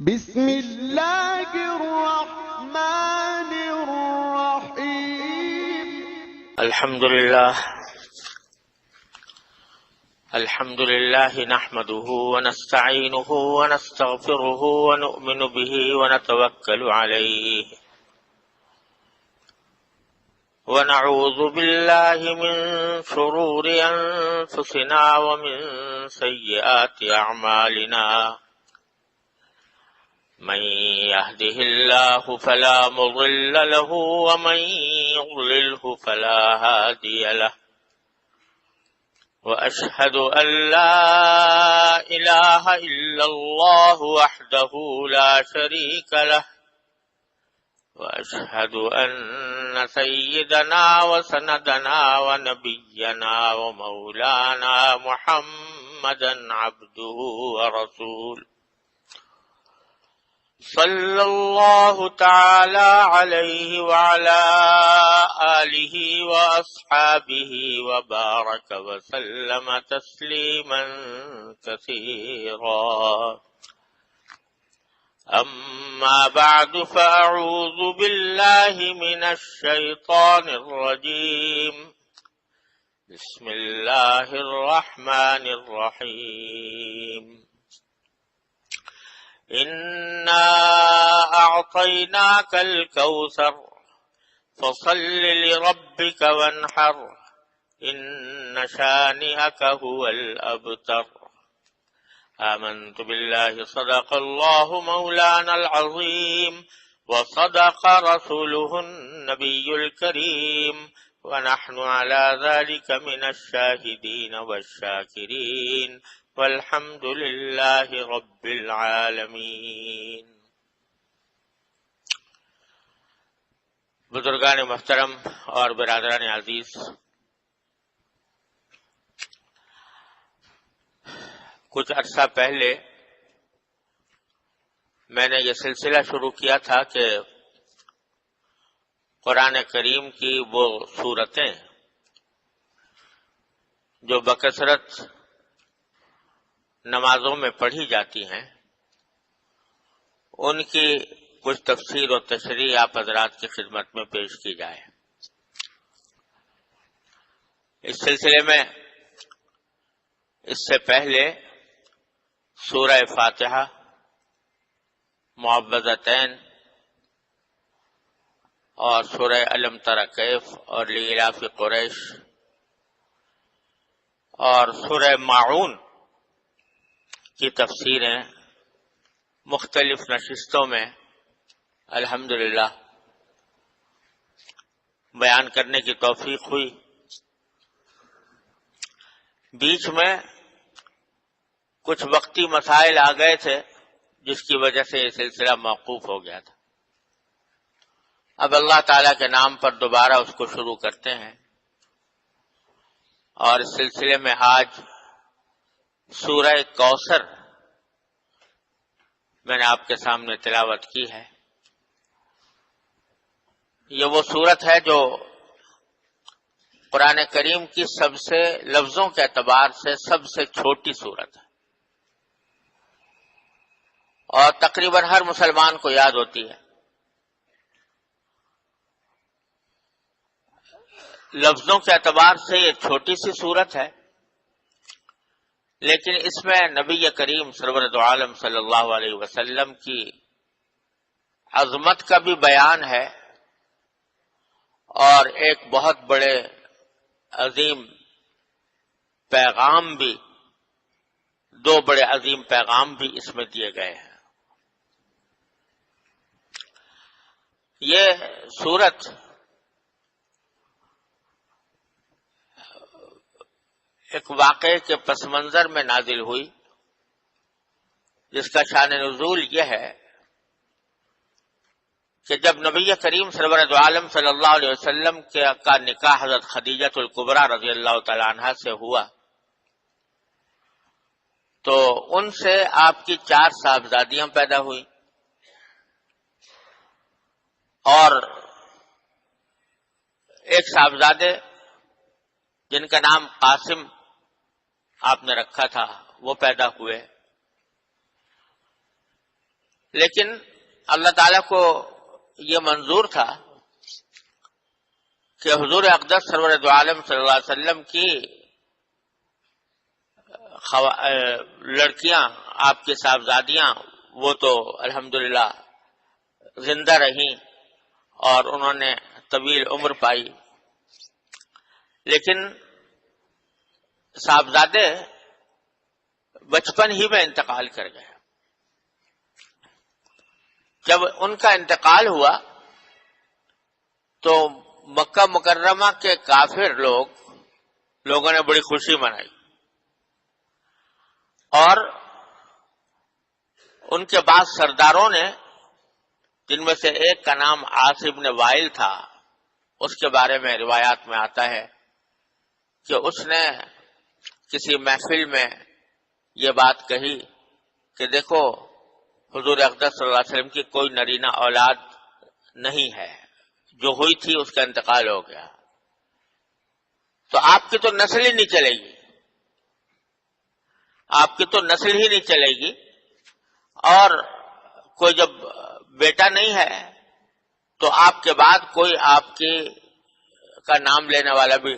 بسم اللہ الرحمن الرحیم الحمد لله نحمده ونستعينه ونستغفره ونؤمن به ونتوكل عليه ونعوذ بالله من شرور أنفسنا ومن سيئات أعمالنا من يهده الله فلا مضل له ومن يضلله فلا هادي له وأشهد أن لا إله إلا الله وحده لا شريك له وأشهد أن سيدنا وسندنا ونبينا ومولانا محمدا عبده ورسوله صلى الله تعالى عليه وعلى آله وأصحابه وبارك وسلم تسليما كثيرا أما بعد فأعوذ بالله من الشيطان الرجيم بسم الله الرحمن الرحيم إنا أعطيناك الكوثر فصل لربك وانحر إن شانئك هو الأبتر آمنت بالله صدق الله مولانا العظيم وصدق رسوله النبي الكريم ونحن على ذلك من الشاهدين والشاكرين والحمد لله رب العالمین۔ بزرگان محترم اور برادران عزیز، کچھ عرصہ پہلے میں نے یہ سلسلہ شروع کیا تھا کہ قرآن کریم کی وہ سورتیں جو بکثرت نمازوں میں پڑھی جاتی ہیں ان کی کچھ تفسیر و تشریح آپ حضرات کی خدمت میں پیش کی جائے۔ اس سلسلے میں اس سے پہلے سورہ فاتحہ، معوذتین اور سورہ الم تر کیف اور لإلاف قریش اور سورہ ماعون کی تفسیریں مختلف نشستوں میں الحمدللہ بیان کرنے کی توفیق ہوئی۔ بیچ میں کچھ وقتی مسائل آ گئے تھے جس کی وجہ سے یہ سلسلہ موقوف ہو گیا تھا۔ اب اللہ تعالیٰ کے نام پر دوبارہ اس کو شروع کرتے ہیں، اور اس سلسلے میں آج سورہ کوثر میں نے آپ کے سامنے تلاوت کی ہے۔ یہ وہ سورت ہے جو قرآن کریم کی سب سے لفظوں کے اعتبار سے سب سے چھوٹی سورت ہے، اور تقریباً ہر مسلمان کو یاد ہوتی ہے۔ لفظوں کے اعتبار سے یہ چھوٹی سی سورت ہے، لیکن اس میں نبی کریم سرور دو عالم صلی اللہ علیہ وسلم کی عظمت کا بھی بیان ہے، اور ایک بہت بڑے عظیم پیغام بھی، دو بڑے عظیم پیغام بھی اس میں دیے گئے ہیں۔ یہ سورت ایک واقعے کے پس منظر میں نازل ہوئی، جس کا شان نزول یہ ہے کہ جب نبی کریم سرور دو عالم صلی اللہ علیہ وسلم کا نکاح حضرت خدیجہ الکبریٰ رضی اللہ تعالی عنہا سے ہوا تو ان سے آپ کی 4 صاحبزادیاں پیدا ہوئی، اور ایک صاحبزادے جن کا نام قاسم آپ نے رکھا تھا وہ پیدا ہوئے، لیکن اللہ تعالیٰ کو یہ منظور تھا کہ حضور اقدس سرور دو عالم صلی اللہ علیہ وسلم کی لڑکیاں، آپ کی صاحبزادیاں، وہ تو الحمدللہ زندہ رہیں اور انہوں نے طویل عمر پائی، لیکن صاحبزادے بچپن ہی میں انتقال کر گئے۔ جب ان کا انتقال ہوا تو مکہ مکرمہ کے کافر لوگوں نے بڑی خوشی منائی، اور ان کے بعد سرداروں نے، جن میں سے ایک کا نام عاص بن وائل تھا، اس کے بارے میں روایات میں آتا ہے کہ اس نے کسی محفل میں یہ بات کہی کہ دیکھو حضور اقدس صلی اللہ علیہ وسلم کی کوئی نرینہ اولاد نہیں ہے، جو ہوئی تھی اس کا انتقال ہو گیا، تو آپ کی تو نسل ہی نہیں چلے گی، آپ کی تو نسل ہی نہیں چلے گی، اور کوئی جب بیٹا نہیں ہے تو آپ کے بعد کوئی آپ کی کا نام لینے والا بھی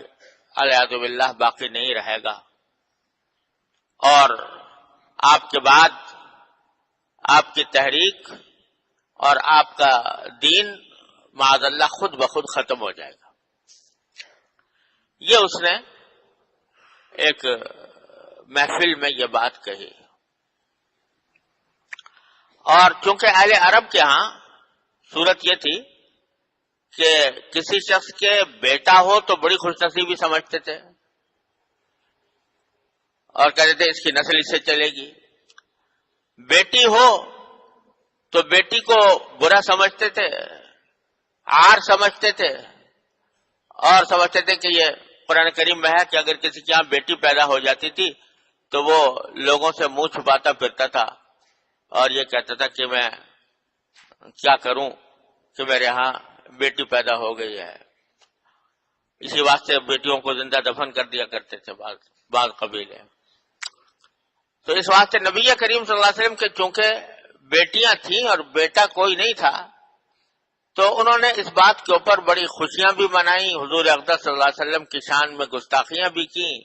علیہ باللہ باقی نہیں رہے گا، اور آپ کے بعد آپ کی تحریک اور آپ کا دین معاذ اللہ خود بخود ختم ہو جائے گا۔ یہ اس نے ایک محفل میں یہ بات کہی، اور چونکہ اہل عرب کے ہاں صورت یہ تھی کہ کسی شخص کے بیٹا ہو تو بڑی خوش نصیبی سمجھتے تھے اور کہتے تھے اس کی نسل اس سے چلے گی، بیٹی ہو تو بیٹی کو برا سمجھتے تھے، عار سمجھتے تھے، اور سمجھتے تھے کہ یہ قرآن کریم میں ہے کہ اگر کسی کے یہاں بیٹی پیدا ہو جاتی تھی تو وہ لوگوں سے منہ چھپاتا پھرتا تھا اور یہ کہتا تھا کہ میں کیا کروں کہ میرے ہاں بیٹی پیدا ہو گئی ہے، اسی واسطے بیٹیوں کو زندہ دفن کر دیا کرتے تھے بعض قبیلے۔ تو اس واسطے نبی کریم صلی اللہ علیہ وسلم کے چونکہ بیٹیاں تھیں اور بیٹا کوئی نہیں تھا، تو انہوں نے اس بات کے اوپر بڑی خوشیاں بھی منائیں، حضور اقدس صلی اللہ علیہ وسلم کی شان میں گستاخیاں بھی کیں،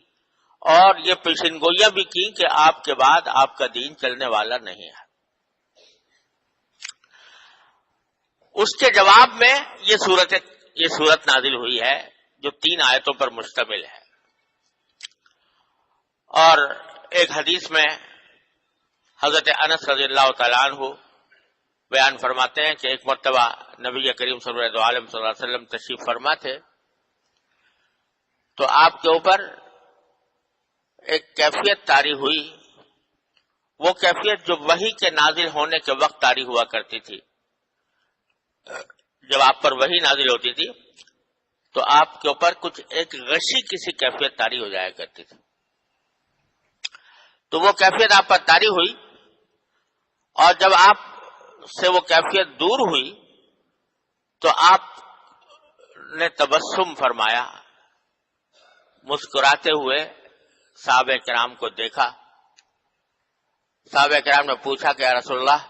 اور یہ پیشن گوئیاں بھی کی کہ آپ کے بعد آپ کا دین چلنے والا نہیں ہے۔ اس کے جواب میں یہ صورت نازل ہوئی ہے جو 3 آیتوں پر مشتمل ہے، اور ایک حدیث میں حضرت انس رضی اللہ تعالیٰ عنہ بیان فرماتے ہیں کہ ایک مرتبہ نبی کریم صلی اللہ علیہ وسلم تشریف فرما تھے، تو آپ کے اوپر ایک کیفیت طاری ہوئی، وہ کیفیت جو وحی کے نازل ہونے کے وقت طاری ہوا کرتی تھی۔ جب آپ پر وحی نازل ہوتی تھی تو آپ کے اوپر کچھ ایک غشی کسی کیفیت طاری ہو جایا کرتی تھی، تو وہ کیفیت آپ پر طاری ہوئی، اور جب آپ سے وہ کیفیت دور ہوئی تو آپ نے تبسم فرمایا، مسکراتے ہوئے صحابہ کرام کو دیکھا۔ صحابہ کرام نے پوچھا کہ یا رسول اللہ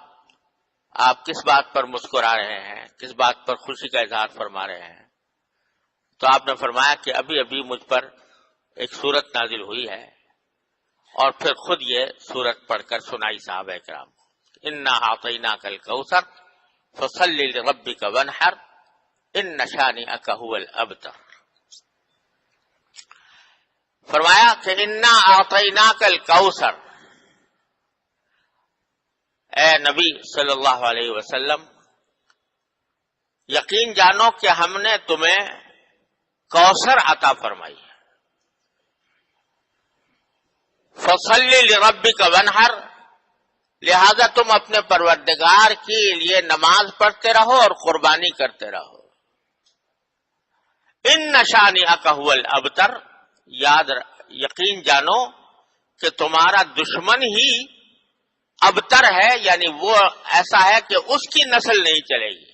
آپ کس بات پر مسکرا رہے ہیں، کس بات پر خوشی کا اظہار فرما رہے ہیں؟ تو آپ نے فرمایا کہ ابھی ابھی مجھ پر ایک سورت نازل ہوئی ہے، اور پھر خود یہ سورت پڑھ کر سنائی صحابہ کرام، انا اعطیناک الکوثر فصل لربک وانحر ان شانئک هو الابتر۔ فرمایا کہ انا اعطیناک الکوثر، اے نبی صلی اللہ علیہ وسلم یقین جانو کہ ہم نے تمہیں کوثر عطا فرمائی ہے۔ فصل لربک وانحر، لہذا تم اپنے پروردگار کے لیے نماز پڑھتے رہو اور قربانی کرتے رہو۔ ان شانئک هو الابتر، یقین جانو کہ تمہارا دشمن ہی ابتر ہے، یعنی وہ ایسا ہے کہ اس کی نسل نہیں چلے گی،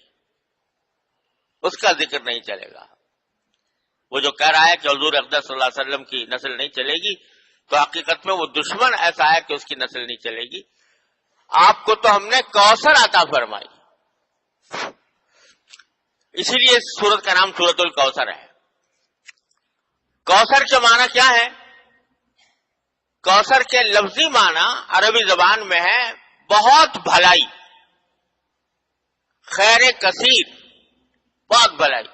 اس کا ذکر نہیں چلے گا۔ وہ جو کہہ رہا ہے کہ حضور اقدس صلی اللہ علیہ وسلم کی نسل نہیں چلے گی، تو حقیقت میں وہ دشمن ایسا ہے کہ اس کی نسل نہیں چلے گی۔ آپ کو تو ہم نے کوثر عطا فرمائی. اسی لیے اس سورت کا نام سورت الکوثر ہے. کوثر کے معنی کیا ہے؟ کوثر کے لفظی معنی عربی زبان میں ہے بہت بھلائی، خیر کثیر، بہت بھلائی.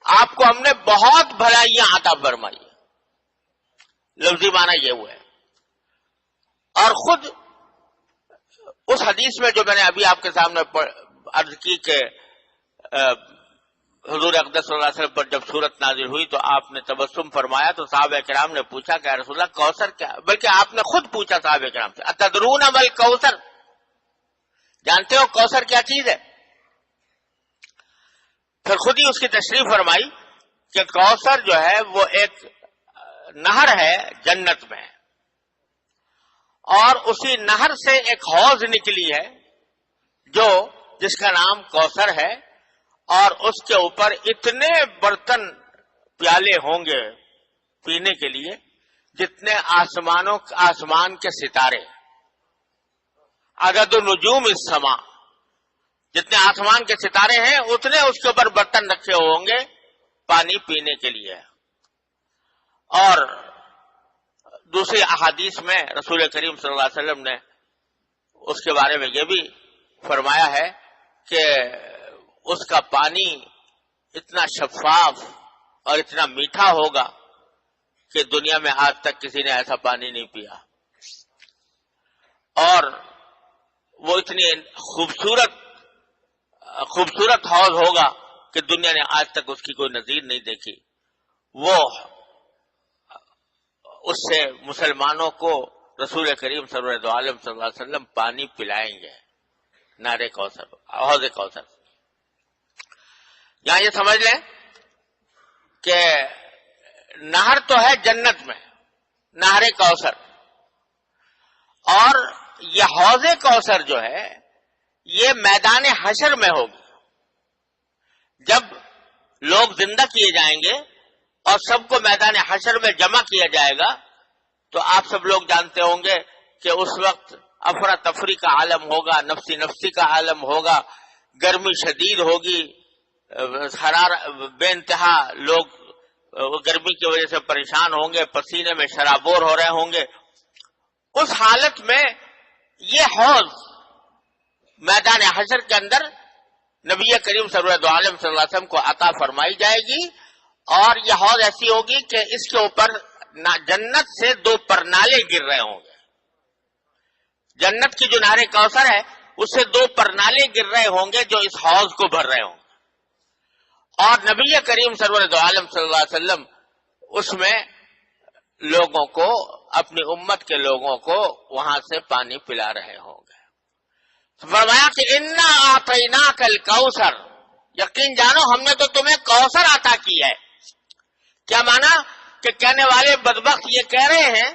آپ کو ہم نے بہت بھلائیاں عطا فرمائی. لفظی معنی یہ ہوا ہے. اور خود اس حدیث میں جو میں نے ابھی آپ کے سامنے عرض کی کہ حضور اقدس صلی اللہ علیہ وسلم پر جب سورت نازل ہوئی تو آپ نے تبسم فرمایا تو صحابہ کرام نے پوچھا کہ رسول اللہ کوثر کیا، بلکہ آپ نے خود پوچھا صحابہ کرام سے، اتدرون مل کوثر، جانتے ہو کوثر کیا چیز ہے؟ پھر خود ہی اس کی تشریح فرمائی کہ کوثر جو ہے وہ ایک نہر ہے جنت میں، اور اسی نہر سے ایک حوض نکلی ہے جس کا نام کوثر ہے، اور اس کے اوپر اتنے برتن پیالے ہوں گے پینے کے لیے جتنے آسمان کے ستارے، عدد نجوم السماء، جتنے آسمان کے ستارے ہیں اتنے اس کے اوپر برتن رکھے ہوں گے پانی پینے کے لیے. اور دوسری احادیث میں رسول کریم صلی اللہ علیہ وسلم نے اس کے بارے میں یہ بھی فرمایا ہے کہ اس کا پانی اتنا شفاف اور اتنا میٹھا ہوگا کہ دنیا میں آج تک کسی نے ایسا پانی نہیں پیا، اور وہ اتنی خوبصورت حوض ہوگا کہ دنیا نے آج تک اس کی کوئی نظیر نہیں دیکھی. وہ اس سے مسلمانوں کو رسول کریم سرور عالم صلی اللہ علیہ وسلم پانی پلائیں گے، نہر کوثر، حوض کوثر. یہاں یہ سمجھ لیں کہ نہر تو ہے جنت میں، نہر کوثر، اور یہ حوض کوثر جو ہے یہ میدان حشر میں ہوگی. جب لوگ زندہ کیے جائیں گے اور سب کو میدان حشر میں جمع کیا جائے گا تو آپ سب لوگ جانتے ہوں گے کہ اس وقت افراتفری کا عالم ہوگا، نفسی نفسی کا عالم ہوگا، گرمی شدید ہوگی، بے انتہا لوگ گرمی کی وجہ سے پریشان ہوں گے، پسینے میں شرابور ہو رہے ہوں گے. اس حالت میں یہ حوض میدان حشر کے اندر نبی کریم سرور عالم صلی اللہ علیہ وسلم کو عطا فرمائی جائے گی، اور یہ حوض ایسی ہوگی کہ اس کے اوپر جنت سے 2 پرنالے گر رہے ہوں گے. جنت کی جو نہر کوثر ہے اس سے 2 پرنالے گر رہے ہوں گے جو اس حوض کو بھر رہے ہوں گے، اور نبی کریم سرور عالم صلی اللہ علیہ وسلم اس میں لوگوں کو، اپنی امت کے لوگوں کو وہاں سے پانی پلا رہے ہوں گے. فرمایا کہ انا اعطیناک الکوثر، یقین جانو ہم نے تو تمہیں کوثر عطا کی ہے. کیا مانا کہ کہنے والے بدبخت یہ کہہ رہے ہیں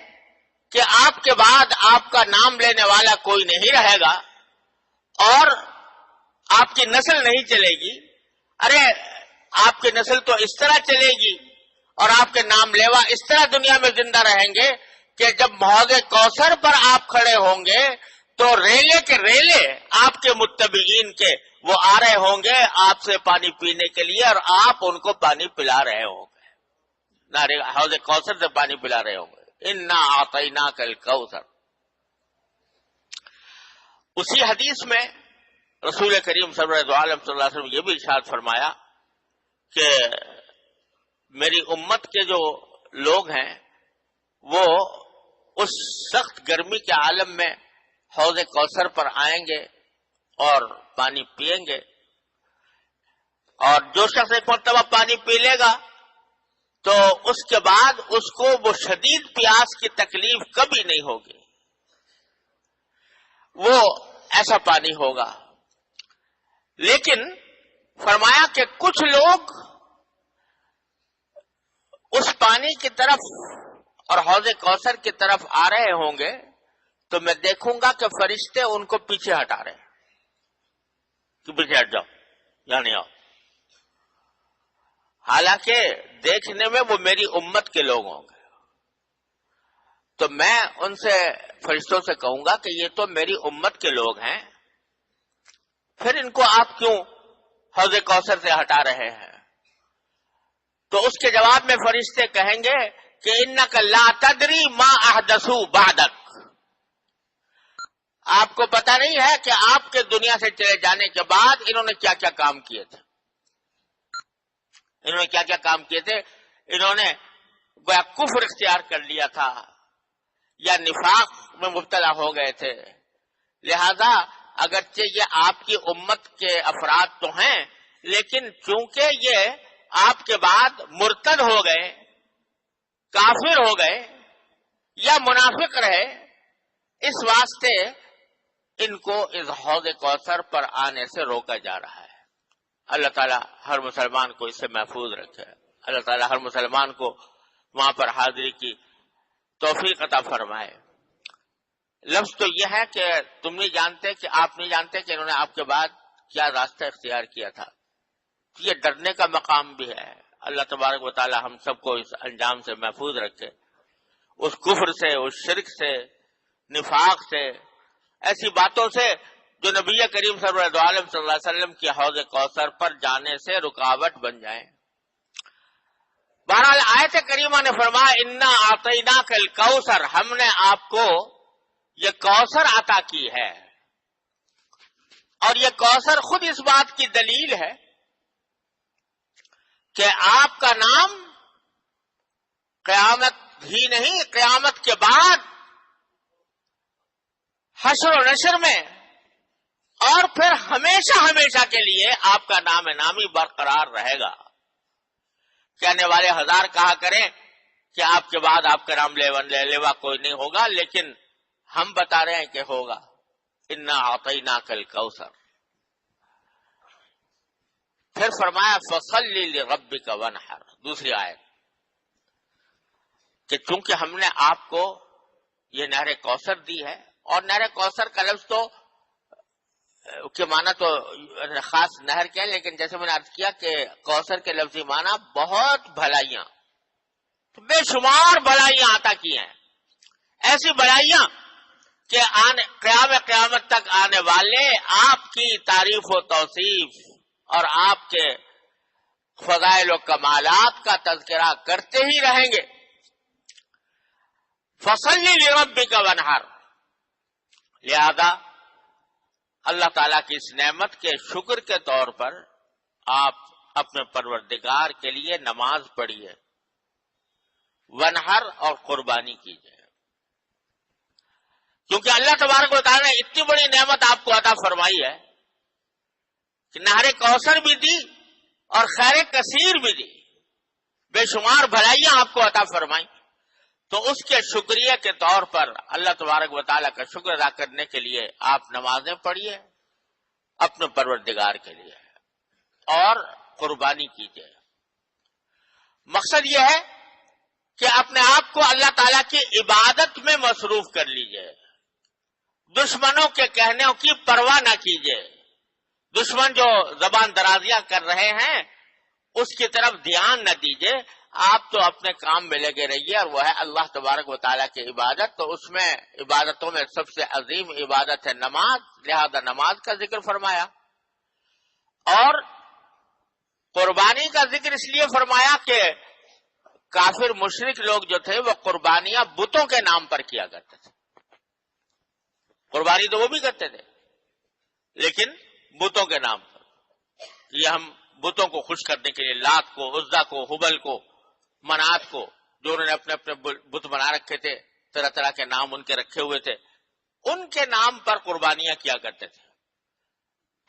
کہ آپ کے بعد آپ کا نام لینے والا کوئی نہیں رہے گا اور آپ کی نسل نہیں چلے گی. ارے آپ کی نسل تو اس طرح چلے گی اور آپ کے نام لیوا اس طرح دنیا میں زندہ رہیں گے کہ جب حوض کوثر پر آپ کھڑے ہوں گے تو ریلے کے ریلے آپ کے متبعین کے وہ آ رہے ہوں گے آپ سے پانی پینے کے لیے، اور آپ ان کو پانی پلا رہے ہوں گے، حوض کوثر سے پانی پلا رہے ہوں گے. انا اعطیناک الکوثر. اسی حدیث میں رسول کریم صلی اللہ علیہ وسلم یہ بھی ارشاد فرمایا کہ میری امت کے جو لوگ ہیں وہ اس سخت گرمی کے عالم میں حوض کوثر پر آئیں گے اور پانی پئیں گے، اور جو شخص ایک مرتبہ پانی پی لے گا تو اس کے بعد اس کو وہ شدید پیاس کی تکلیف کبھی نہیں ہوگی. وہ ایسا پانی ہوگا. لیکن فرمایا کہ کچھ لوگ اس پانی کی طرف اور حوض کوثر کی طرف آ رہے ہوں گے تو میں دیکھوں گا کہ فرشتے ان کو پیچھے ہٹا رہے ہیں کہ پیچھے ہٹ جاؤ، یا نہیں آؤ. حالانکہ دیکھنے میں وہ میری امت کے لوگ ہوں گے. تو میں ان سے فرشتوں سے کہوں گا کہ یہ تو میری امت کے لوگ ہیں، پھر ان کو آپ کیوں حوض کوثر سے ہٹا رہے ہیں؟ تو اس کے جواب میں فرشتے کہیں گے کہ انک لا تدری ما احدثوا بعدک، آپ کو پتہ نہیں ہے کہ آپ کے دنیا سے چلے جانے کے بعد انہوں نے کیا کیا کام کیے تھے، انہوں نے کیا کیا کام کیے تھے۔ انہوں نے گویا کفر اختیار کر لیا تھا یا نفاق میں مبتلا ہو گئے تھے، لہذا اگرچہ یہ آپ کی امت کے افراد تو ہیں، لیکن چونکہ یہ آپ کے بعد مرتد ہو گئے، کافر ہو گئے یا منافق رہے، اس واسطے ان کو اس حوض کوثر پر آنے سے روکا جا رہا ہے۔ اللہ تعالیٰ ہر مسلمان کو اس سے محفوظ رکھے، اللہ تعالیٰ ہر مسلمان کو وہاں پر حاضری کی توفیق عطا فرمائے۔ لفظ تو یہ ہے کہ تم نہیں جانتے، کہ آپ نہیں جانتے کہ انہوں نے آپ کے بعد کیا راستہ اختیار کیا تھا۔ یہ ڈرنے کا مقام بھی ہے۔ اللہ تبارک و تعالی ہم سب کو اس انجام سے محفوظ رکھے، اس کفر سے، اس شرک سے، نفاق سے، ایسی باتوں سے جو نبی کریم صلی اللہ علیہ وسلم کی حوض کوثر پر جانے سے رکاوٹ بن جائیں۔ بہرحال آیت کریمہ نے فرمایا انا اعطیناک الکوثر، ہم نے آپ کو یہ کوثر عطا کی ہے، اور یہ کوثر خود اس بات کی دلیل ہے کہ آپ کا نام قیامت ہی نہیں، قیامت کے بعد حشر و نشر میں اور پھر ہمیشہ ہمیشہ کے لیے آپ کا نام نامی برقرار رہے گا۔ کہنے والے ہزار کہا کریں کہ آپ کے بعد آپ کا نام لیوا کوئی نہیں ہوگا، لیکن ہم بتا رہے ہیں کہ ہوگا۔ انا اعطیناک الکوثر، پھر فرمایا فصلی لربک وانحر، دوسری آیت، کہ چونکہ ہم نے آپ کو یہ نہر کوثر دی ہے، اور نہر کوثر کا لفظ تو کے معنی تو خاص نہر کے ہیں، لیکن جیسے میں نے عرض کیا کہ کوثر کے لفظی معنی بہت بھلائیاں، بے شمار بھلائیاں عطا کی ہیں، ایسی بھلائیاں کہ قیامت تک آنے والے آپ کی تعریف و توصیف اور آپ کے فضائل و کمالات کا تذکرہ کرتے ہی رہیں گے۔ فصلی لربک وانحر، لہذا اللہ تعالیٰ کی اس نعمت کے شکر کے طور پر آپ اپنے پروردگار کے لیے نماز پڑھیے، وانحر اور قربانی کیجیے، کیونکہ اللہ تبارک و تعالیٰ نے اتنی بڑی نعمت آپ کو عطا فرمائی ہے کہ نہر کوثر بھی دی اور خیر کثیر بھی دی، بے شمار بھلائیاں آپ کو عطا فرمائی، تو اس کے شکریہ کے طور پر اللہ تبارک و تعالیٰ کا شکر ادا کرنے کے لیے آپ نمازیں پڑھیے اپنے پروردگار کے لیے اور قربانی کیجیے۔ مقصد یہ ہے کہ اپنے آپ کو اللہ تعالیٰ کی عبادت میں مصروف کر لیجیے، دشمنوں کے کہنوں کی پرواہ نہ کیجیے، دشمن جو زبان درازیاں کر رہے ہیں اس کی طرف دھیان نہ دیجیے، آپ تو اپنے کام میں لگے رہیے، اور وہ ہے اللہ تبارک و تعالیٰ کی عبادت۔ تو اس میں عبادتوں میں سب سے عظیم عبادت ہے نماز، لہذا نماز کا ذکر فرمایا، اور قربانی کا ذکر اس لیے فرمایا کہ کافر مشرک لوگ جو تھے وہ قربانیاں بتوں کے نام پر کیا کرتے تھے، قربانی تو وہ بھی کرتے تھے لیکن بتوں کے نام پر۔ یہ ہم بتوں کو خوش کرنے کے لیے لات کو، عزا کو، حبل کو، منات کو، جو انہوں نے اپنے اپنے بت بنا رکھے تھے، طرح طرح کے نام ان کے رکھے ہوئے تھے، ان کے نام پر قربانیاں کیا کرتے تھے۔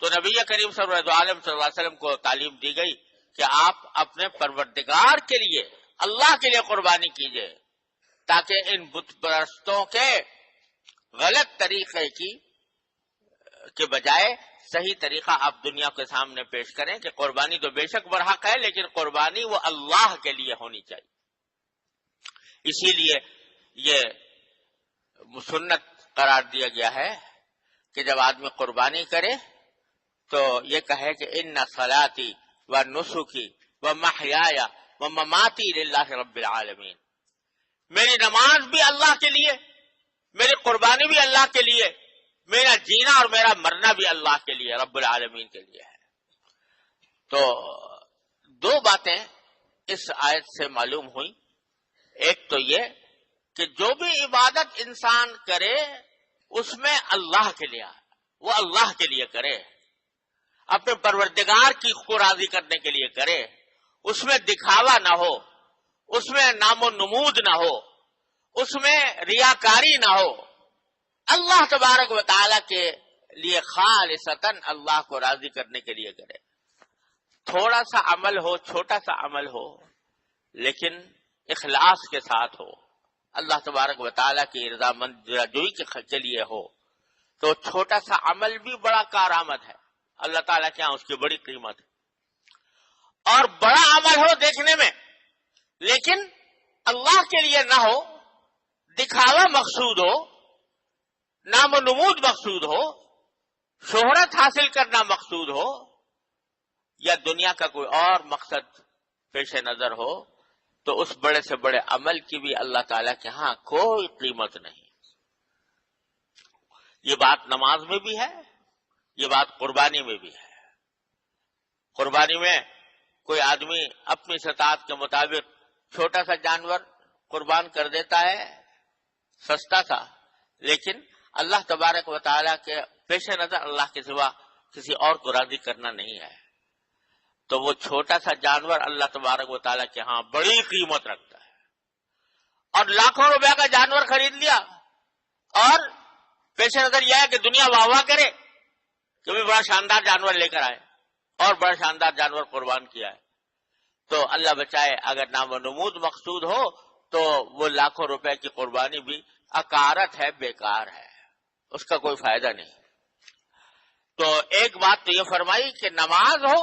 تو نبی کریم صلی اللہ علیہ وسلم کو تعلیم دی گئی کہ آپ اپنے پروردگار کے لیے، اللہ کے لیے قربانی کیجئے، تاکہ ان بت پرستوں کے غلط طریقے کے بجائے صحیح طریقہ آپ دنیا کے سامنے پیش کریں کہ قربانی تو بے شک برحق ہے، لیکن قربانی وہ اللہ کے لیے ہونی چاہیے۔ اسی لیے یہ سنت قرار دیا گیا ہے کہ جب آدمی قربانی کرے تو یہ کہے کہ ان صلاتی و نسکی و محیایا و مماتی للہ رب العالمین، میری نماز بھی اللہ کے لیے، میری قربانی بھی اللہ کے لیے، میرا جینا اور میرا مرنا بھی اللہ کے لیے، رب العالمین کے لیے ہے۔ تو دو باتیں اس آیت سے معلوم ہوئی۔ ایک تو یہ کہ جو بھی عبادت انسان کرے اس میں اللہ کے لیے، وہ اللہ کے لیے کرے، اپنے پروردگار کی کو راضی کرنے کے لیے کرے، اس میں دکھاوا نہ ہو، اس میں نام و نمود نہ ہو، اس میں ریاکاری نہ ہو، اللہ تبارک و تعالی کے لیے خالصتاً اللہ کو راضی کرنے کے لیے کرے۔ تھوڑا سا عمل ہو، چھوٹا سا عمل ہو، لیکن اخلاص کے ساتھ ہو، اللہ تبارک و تعالیٰ کی رضامندی کے لیے ہو، تو چھوٹا سا عمل بھی بڑا کارآمد ہے، اللہ تعالیٰ کے یہاں اس کی بڑی قیمت ہے۔ اور بڑا عمل ہو دیکھنے میں، لیکن اللہ کے لیے نہ ہو، دکھاوا مقصود ہو، نام و نمود مقصود ہو، شہرت حاصل کرنا مقصود ہو، یا دنیا کا کوئی اور مقصد پیش نظر ہو، تو اس بڑے سے بڑے عمل کی بھی اللہ تعالیٰ کے ہاں کوئی قیمت نہیں۔ یہ بات نماز میں بھی ہے، یہ بات قربانی میں بھی ہے۔ قربانی میں کوئی آدمی اپنی استطاعت کے مطابق چھوٹا سا جانور قربان کر دیتا ہے، سستا تھا، لیکن اللہ تبارک و تعالیٰ کے پیش نظر اللہ کے سوا کسی اور کو راضی کرنا نہیں ہے، تو وہ چھوٹا سا جانور اللہ تبارک و تعالیٰ کے ہاں بڑی قیمت رکھتا ہے۔ اور لاکھوں روپے کا جانور خرید لیا اور پیش نظر یہ ہے کہ دنیا واہ واہ کرے کہ بھی بڑا شاندار جانور لے کر آئے اور بڑا شاندار جانور قربان کیا ہے، تو اللہ بچائے اگر نام و نمود مقصود ہو تو وہ لاکھوں روپے کی قربانی بھی اکارت ہے، بیکار ہے، اس کا کوئی فائدہ نہیں۔ تو ایک بات تو یہ فرمائی کہ نماز ہو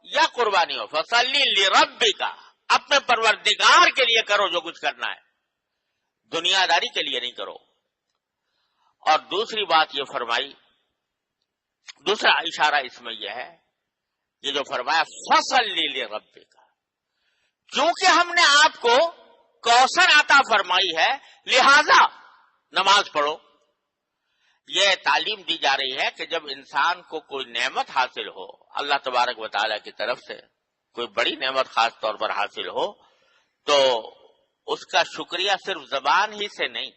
یا قربانی ہو، فصلی لربک، اپنے پروردگار کے لیے کرو جو کچھ کرنا ہے، دنیا داری کے لیے نہیں کرو۔ اور دوسری بات یہ فرمائی، دوسرا اشارہ اس میں یہ ہے، یہ جو فرمایا فصلی لربک، کیونکہ ہم نے آپ کو کوثر عطا فرمائی ہے لہذا نماز پڑھو۔ یہ تعلیم دی جا رہی ہے کہ جب انسان کو کوئی نعمت حاصل ہو اللہ تبارک و تعالیٰ کی طرف سے، کوئی بڑی نعمت خاص طور پر حاصل ہو، تو اس کا شکریہ صرف زبان ہی سے نہیں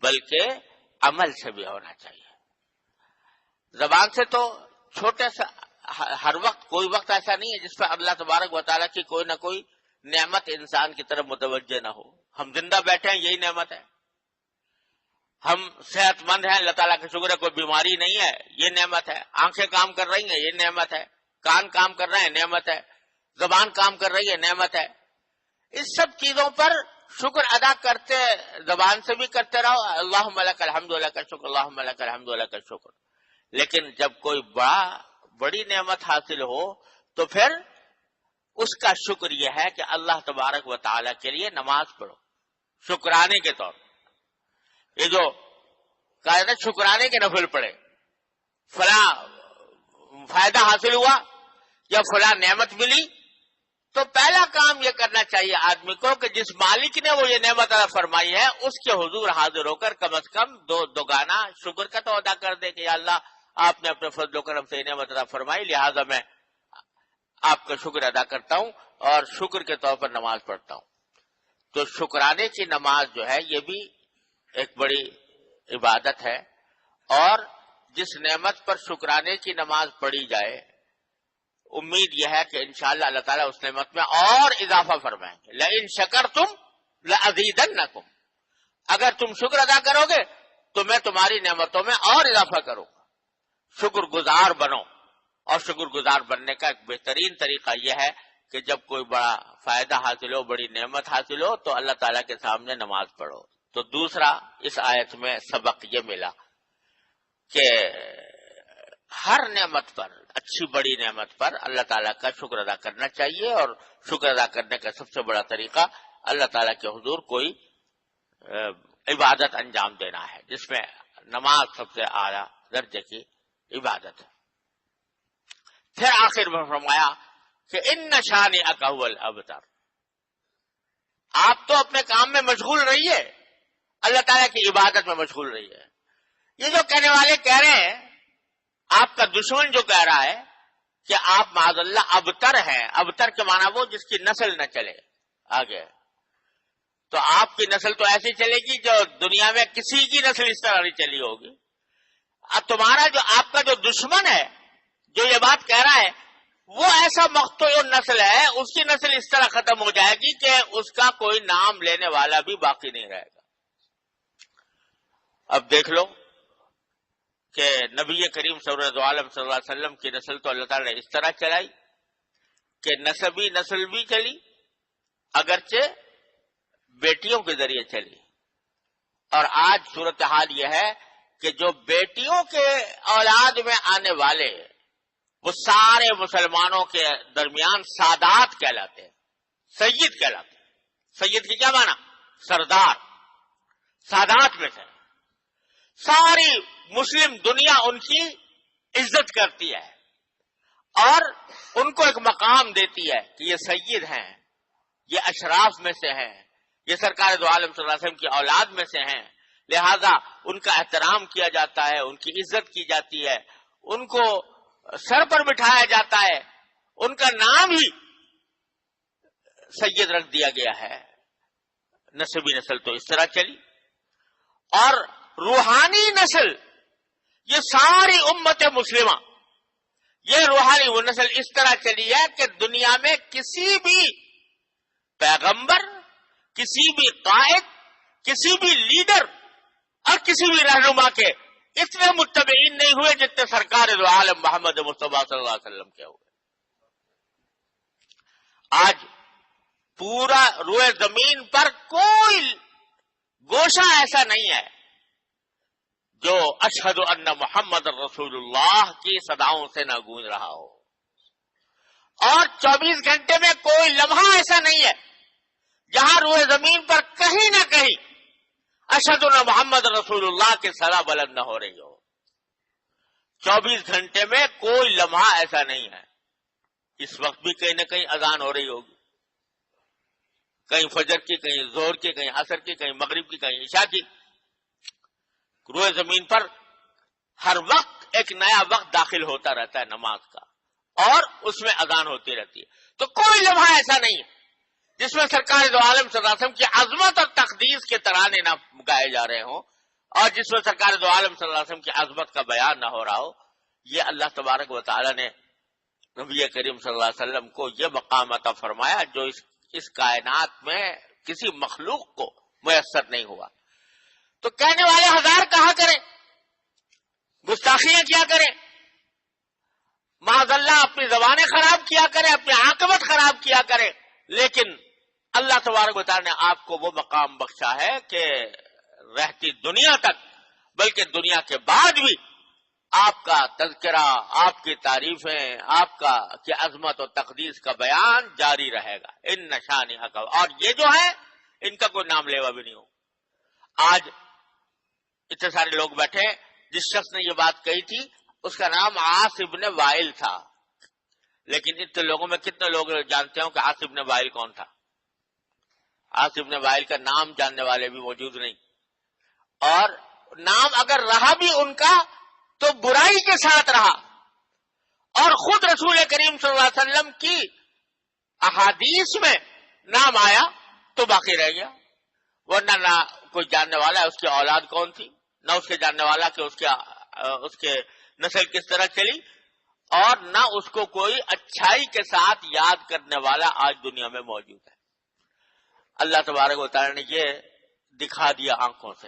بلکہ عمل سے بھی ہونا چاہیے۔ زبان سے تو چھوٹے سا ہر وقت، کوئی وقت ایسا نہیں ہے جس پر اللہ تبارک و تعالیٰ کی کوئی نہ کوئی نعمت انسان کی طرف متوجہ نہ ہو۔ ہم زندہ بیٹھے ہیں، یہی نعمت ہے۔ ہم صحت مند ہیں، اللہ تعالیٰ کا شکر ہے، کوئی بیماری نہیں ہے، یہ نعمت ہے۔ آنکھیں کام کر رہی ہیں، یہ نعمت ہے۔ کان کام کر رہے ہیں، نعمت ہے۔ زبان کام کر رہی ہے، نعمت ہے۔ اس سب چیزوں پر شکر ادا کرتے، زبان سے بھی کرتے رہو، اللہم لک الحمد لک الشکر، اللہم لک الحمد لک الشکر۔ لیکن جب کوئی بڑی نعمت حاصل ہو تو پھر اس کا شکر یہ ہے کہ اللہ تبارک و تعالیٰ کے لیے نماز پڑھو، شکرانے کے طور پر۔ یہ جو کہا نا شکرانے کے نفل پڑے، فلاں فائدہ حاصل ہوا یا فلاں نعمت ملی، تو پہلا کام یہ کرنا چاہیے آدمی کو کہ جس مالک نے وہ یہ نعمت عطا فرمائی ہے اس کے حضور حاضر ہو کر کم از کم دوگانا شکر کا تو ادا کر دے کہ یا اللہ آپ نے اپنے فضل و کرم سے یہ نعمت عطا فرمائی، لہذا میں آپ کا شکر ادا کرتا ہوں اور شکر کے طور پر نماز پڑھتا ہوں۔ تو شکرانے کی نماز جو ہے یہ بھی ایک بڑی عبادت ہے، اور جس نعمت پر شکرانے کی نماز پڑھی جائے امید یہ ہے کہ انشاءاللہ اللہ تعالیٰ اس نعمت میں اور اضافہ فرمائیں گے۔ لئن شکرتم لأزیدنکم، اگر تم شکر ادا کرو گے تو میں تمہاری نعمتوں میں اور اضافہ کروں گا۔ شکر گزار بنو، اور شکر گزار بننے کا ایک بہترین طریقہ یہ ہے کہ جب کوئی بڑا فائدہ حاصل ہو، بڑی نعمت حاصل ہو، تو اللہ تعالیٰ کے سامنے نماز پڑھو۔ تو دوسرا اس آیت میں سبق یہ ملا کہ ہر نعمت پر، اچھی بڑی نعمت پر اللہ تعالیٰ کا شکر ادا کرنا چاہیے، اور شکر ادا کرنے کا سب سے بڑا طریقہ اللہ تعالیٰ کے حضور کوئی عبادت انجام دینا ہے، جس میں نماز سب سے اعلیٰ درجے کی عبادت ہے۔ پھر آخر میں فرمایا کہ ان شانئک ھو الابتر، آپ تو اپنے کام میں مشغول رہیے، اللہ تعالیٰ کی عبادت میں مشغول رہیے۔ یہ جو کہنے والے کہہ رہے ہیں، آپ کا دشمن جو کہہ رہا ہے کہ آپ معاذ اللہ ابتر ہیں، ابتر کے معنی وہ جس کی نسل نہ چلے آگے، تو آپ کی نسل تو ایسی چلے گی جو دنیا میں کسی کی نسل اس طرح نہیں چلی ہوگی۔ اب تمہارا جو آپ کا جو دشمن ہے جو یہ بات کہہ رہا ہے وہ ایسا مقتول نسل ہے، اس کی نسل اس طرح ختم ہو جائے گی کہ اس کا کوئی نام لینے والا بھی باقی نہیں رہے گا۔ اب دیکھ لو کہ نبی کریم صلی اللہ علیہ وسلم کی نسل تو اللہ تعالیٰ نے اس طرح چلائی کہ نسبی نسل بھی چلی، اگرچہ بیٹیوں کے ذریعے چلی، اور آج صورتحال یہ ہے کہ جو بیٹیوں کے اولاد میں آنے والے وہ سارے مسلمانوں کے درمیان سادات کہلاتے ہیں، سید کہلاتے ہیں۔ سید کی کیا معنی؟ سردار، سادات میں سے ساری مسلم دنیا ان کی عزت کرتی ہے اور ان کو ایک مقام دیتی ہے کہ یہ سید ہیں، یہ اشراف میں سے ہیں، یہ سرکار دو عالم صلی اللہ علیہ وسلم کی اولاد میں سے ہیں، لہذا ان کا احترام کیا جاتا ہے، ان کی عزت کی جاتی ہے، ان کو سر پر بٹھایا جاتا ہے، ان کا نام ہی سید رکھ دیا گیا ہے۔ نسبی نسل تو اس طرح چلی، اور روحانی نسل یہ ساری امت مسلمہ، یہ روحانی وہ نسل اس طرح چلی ہے کہ دنیا میں کسی بھی پیغمبر، کسی بھی قائد، کسی بھی لیڈر اور کسی بھی رہنما کے اتنے متبعین نہیں ہوئے جتنے سرکار دو عالم محمد مصطفیٰ صلی اللہ علیہ وسلم کے ہوئے۔ آج پورا روئے زمین پر کوئی گوشہ ایسا نہیں ہے جو اشہد ان محمد رسول اللہ کی صداؤں سے نہ گونج رہا ہو، اور 24 گھنٹے میں کوئی لمحہ ایسا نہیں ہے جہاں روئے زمین پر کہیں نہ کہیں اشہد ان محمد رسول اللہ کی صدا بلند نہ ہو رہی ہو۔ 24 گھنٹے میں کوئی لمحہ ایسا نہیں ہے۔ اس وقت بھی کہیں نہ کہیں اذان ہو رہی ہوگی، کہیں فجر کی، کہیں ظہر کی، کہیں عصر کی، کہیں مغرب کی، کہیں عشاء کی۔ روئے زمین پر ہر وقت ایک نیا وقت داخل ہوتا رہتا ہے نماز کا، اور اس میں اذان ہوتی رہتی ہے۔ تو کوئی لمحہ ایسا نہیں ہے جس میں سرکار دو عالم صلی اللہ علیہ وسلم کی عظمت اور تقدیس کے ترانے نہ گائے جا رہے ہوں، اور جس میں سرکار دو عالم صلی اللہ علیہ وسلم کی عظمت کا بیان نہ ہو رہا ہو۔ یہ اللہ تبارک و تعالی نے نبی کریم صلی اللہ علیہ وسلم کو یہ مقام عطا فرمایا جو اس کائنات میں کسی مخلوق کو میسر نہیں ہوا۔ تو کہنے والے ہزار کہا کریں، گستاخیاں کیا کریں، معاذ اللہ اپنی زبانیں خراب کیا کریں، اپنی عاقبت خراب کیا کریں، لیکن اللہ تبارک و تعالی نے آپ کو وہ مقام بخشا ہے کہ رہتی دنیا تک، بلکہ دنیا کے بعد بھی آپ کا تذکرہ، آپ کی تعریفیں، آپ کا کہ عظمت و تقدیس کا بیان جاری رہے گا۔ ان نشانی حق، اور یہ جو ہے ان کا کوئی نام لیوا بھی نہیں ہو۔ آج اتنے سارے لوگ بیٹھے، جس شخص نے یہ بات کہی تھی اس کا نام عاص ابن وائل تھا، لیکن اتنے لوگوں میں کتنے لوگ جانتے ہوں کہ عاص ابن وائل کون تھا؟ عاص ابن وائل کا نام جاننے والے بھی موجود نہیں، اور نام اگر رہا بھی ان کا تو برائی کے ساتھ رہا، اور خود رسول کریم صلی اللہ علیہ وسلم کی احادیث میں نام آیا تو باقی رہ گیا، ورنہ نہ کوئی جاننے والا ہے اس کی اولاد کون تھی، نہ اس کے جاننے والا کہ اس کے نسل کس طرح چلی، اور نہ اس کو کوئی اچھائی کے ساتھ یاد کرنے والا آج دنیا میں موجود ہے۔ اللہ تبارک و تعالی نے یہ دکھا دیا آنکھوں سے